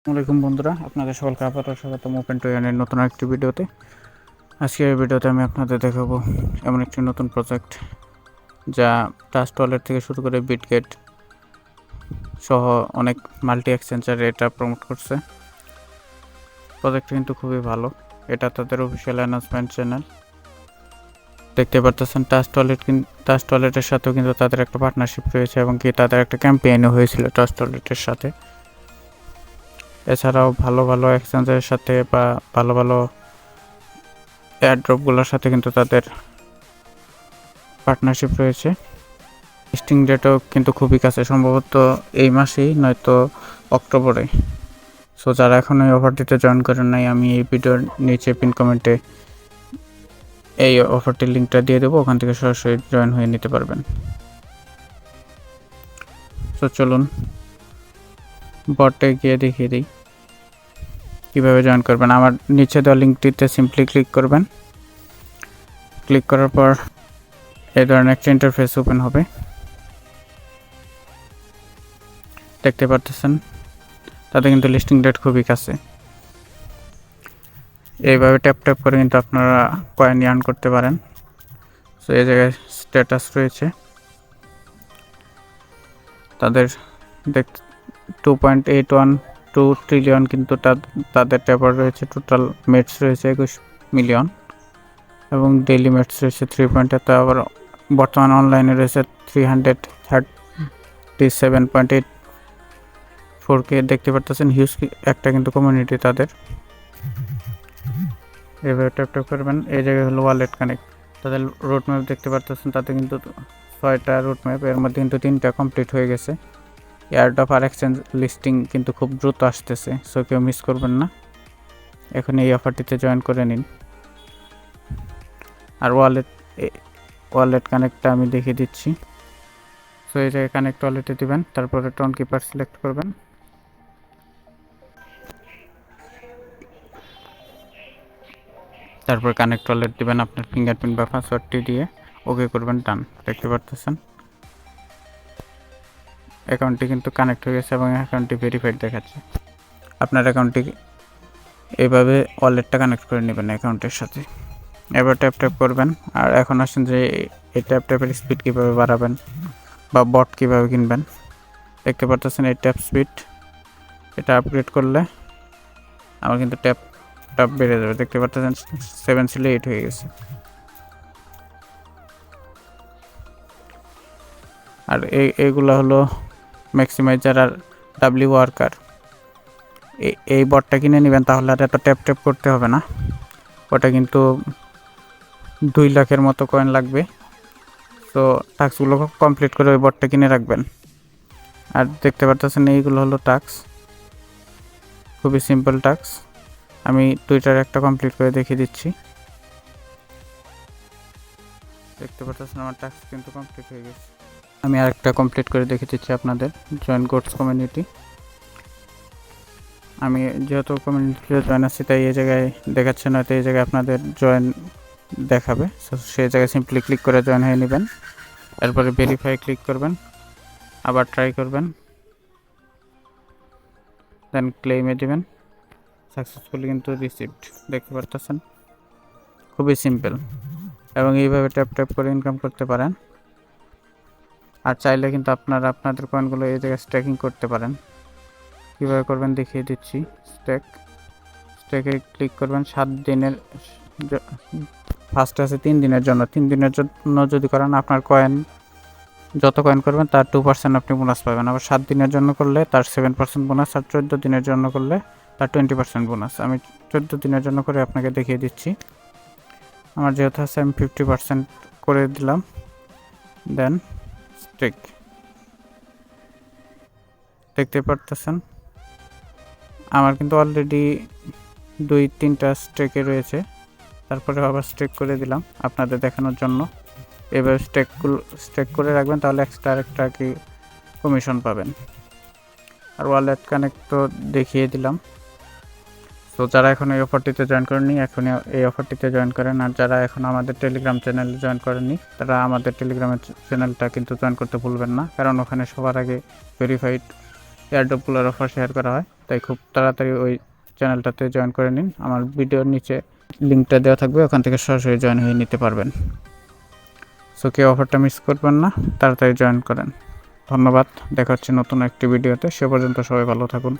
আসসালামাইকুম বন্ধুরা, আপনাদের সকলকে আবারও স্বাগতম ওপেন টু এর নতুন একটি ভিডিওতে। আজকের এই ভিডিওতে আমি আপনাদের দেখাবো এমন একটি নতুন প্রজেক্ট যা টাচ টয়লেট থেকে শুরু করে বিটগেট সহ অনেক মাল্টি এক্সচেঞ্জার এটা প্রমোট করছে। প্রজেক্টটা কিন্তু খুবই ভালো। এটা তাদের অফিসিয়াল অ্যানাউন্সমেন্ট চ্যানেল। দেখতে পারতেছেন টাচ টয়লেটের সাথেও কিন্তু তাদের একটা পার্টনারশিপ রয়েছে এবং কি তাদের একটা ক্যাম্পেইনও হয়েছিল টাচ টয়লেটের সাথে। এছাড়াও ভালো ভালো এক্সচেঞ্জের সাথে বা ভালো ভালো এয়ারড্রপগুলোর সাথে কিন্তু তাদের পার্টনারশিপ রয়েছে। লিস্টিং ডেটও কিন্তু খুবই কাছে, সম্ভবত এই মাসেই নয়তো অক্টোবরে। সো যারা এখন এই অফারটিতে জয়েন করেন নাই, আমি এই ভিডিওর নিচে পিন কমেন্টে এই অফারটির লিঙ্কটা দিয়ে দেবো, ওখান থেকে সরাসরি জয়েন হয়ে নিতে পারবেন। তো চলুন বটে গিয়ে দেখিয়ে দিই কীভাবে জয়েন করবেন। আমার নিচে দেওয়া লিঙ্কটিতে সিম্পলি ক্লিক করবেন। ক্লিক করার পর এই ধরনের একটা ইন্টারফেস ওপেন হবে। দেখতে পারতেছেন তাতে কিন্তু লিস্টিং ডেট খুবই কাছে। এইভাবে ট্যাপ ট্যাপ করে কিন্তু আপনারা কয়েন আর্ন করতে পারেন। সো এই জায়গায় স্ট্যাটাস রয়েছে তাদের। 2.812 ট্রিলিয়ন কিন্তু তাদের ট্যাপার রয়েছে। টোটাল মেটস রয়েছে 21 মিলিয়ন এবং ডেইলি মেটস রয়েছে 3.8। আবার বর্তমান অনলাইনে রয়েছে 337.84K। দেখতে পারতেছেন হিউজ একটা কিন্তু কমিউনিটি তাদের। এভাবে ট্যাপ ট্যাপ করবেন। এই জায়গায় হলো ওয়ালেট কানেক্ট। তাদের রোড ম্যাপ দেখতে পারতেছেন, তাতে কিন্তু 6টা রুট ম্যাপ, এর মধ্যে কিন্তু 3টা কমপ্লিট হয়ে গেছে। এয়ারড্রপ আর এক্সচেঞ্জ লিস্টিং কিন্তু খুব দ্রুত আসতেছে, সো কেউ মিস করবেন না। এখন এই অফারটিতে জয়েন করে নিন। আর ওয়ালেট কানেক্টটা আমি দেখিয়ে দিচ্ছি। সো এই জায়গায় কানেক্ট ওয়ালেটে দিবেন, তারপরে টোন কিপার সিলেক্ট করবেন। তারপর কানেক্ট ওয়ালেট দিবেন, আপনার ফিঙ্গারপ্রিন্ট বা পাসওয়ার্ডটি দিয়ে ওকে করবেন, ডান। দেখতে পারতেছেন অ্যাকাউন্টটি কিন্তু কানেক্ট হয়ে গেছে এবং অ্যাকাউন্টটি ভেরিফাইড দেখাচ্ছে। আপনার অ্যাকাউন্টটি এইভাবে ওয়ালেটটা কানেক্ট করে নেবেন অ্যাকাউন্টের সাথে। এবার ট্যাপ ট্যাপ করবেন। আর এখন আসেন যে এই ট্যাপ ট্যাপের স্পিড কীভাবে বাড়াবেন বা বট কীভাবে কিনবেন। দেখতে পারতেছেন এই ট্যাপ স্পিড, এটা আপগ্রেড করলে আমার কিন্তু ট্যাপ বেড়ে যাবে। দেখতে পারতেছেন 7 ছিল 8 হয়ে গেছে। আর এইগুলো হলো ম্যাক্সিমাইজার আর ডাব্লিউ ওয়ার্কার। এই বটটা কিনে নেবেন, তাহলে আর এত ট্যাপ ট্যাপ করতে হবে না। ওটা কিন্তু 2 লাখের মতো কয়েন লাগবে। তো টাস্কগুলো কমপ্লিট করে ওই বটটা কিনে রাখবেন। আর দেখতে পারতেছেন এইগুলো হলো টাস্ক, খুবই সিম্পল টাস্ক। আমি 2টার একটা কমপ্লিট করে দেখিয়ে দিচ্ছি। দেখতে পারতেছেন আমার টাস্ক কিন্তু কমপ্লিট হয়ে গেছে। আমি আরেকটা কমপ্লিট করে দেখিয়ে দিচ্ছি আপনাদের। Join goat's community. আমি যেহেতু কমিউনিটিতে জয়েন আছি তাই এই জায়গায় দেখাচ্ছে না, তো এই জায়গায় আপনাদের জয়েন দেখাবে। সেই জায়গায় সিম্পলি ক্লিক করে জয়েন হয়ে নেবেন। এরপরে ভেরিফাই ক্লিক করবেন, আবার ট্রাই করবেন, দেন ক্লেমে দেবেন। সাকসেসফুলি কিন্তু রিসিভড। দেখতে পারতেছেন খুবই সিম্পল। এবং এইভাবে ট্যাপ ট্যাপ করে ইনকাম করতে পারেন। আর চাইলে কিন্তু আপনারা আপনাদের কয়েনগুলো এই জায়গায় স্ট্যাকিং করতে পারেন। কীভাবে করবেন দেখিয়ে দিচ্ছি। স্ট্যাকে ক্লিক করবেন। 7 দিনের, ফার্স্টে আছে 3 দিনের জন্য। 3 দিনের জন্য যদি করেন, আপনার কয়েন যত কয়েন করবেন তার 2% আপনি বোনাস পাবেন। আবার 7 দিনের জন্য করলে তার 7% বোনাস। আর 14 দিনের জন্য করলে তার 20% বোনাস। আমি 14 দিনের জন্য করে আপনাকে দেখিয়ে দিচ্ছি। আমার যেহেতু আছে আমি 50% করে দিলাম, দেন স্টেক। দেখতে পারতেছেন আমার কিন্তু অলরেডি 2-3টা স্টেকে রয়েছে। তারপরে আবার স্টেক করে দিলাম আপনাদের দেখানোর জন্য। এবার স্টেক করে রাখবেন, তাহলে এক্সট্রা আরেকটা কি কমিশন পাবেন। আর ওয়ালেট কানেক্ট তো দেখিয়ে দিলাম। তো যারা এখন এই অফারটিতে জয়েন করেননি, এখন এই অফারটিতে জয়েন করেন। আর যারা এখন আমাদের টেলিগ্রাম চ্যানেলে জয়েন করেননি, তারা আমাদের টেলিগ্রামের চ্যানেলটা কিন্তু জয়েন করতে ভুলবেন না, কারণ ওখানে সবার আগে ভেরিফাইড এয়ারড্রপগুলোর অফার শেয়ার করা হয়, তাই খুব তাড়াতাড়ি ওই চ্যানেলটাতে জয়েন করে নিন। আমার ভিডিওর নিচে লিঙ্কটা দেওয়া থাকবে, ওখান থেকে সরাসরি জয়েন হয়ে নিতে পারবেন। সো কেউ অফারটা মিস করবেন না, তাড়াতাড়ি জয়েন করেন। ধন্যবাদ, দেখা হচ্ছে নতুন একটি ভিডিওতে। সে পর্যন্ত সবাই ভালো থাকুন।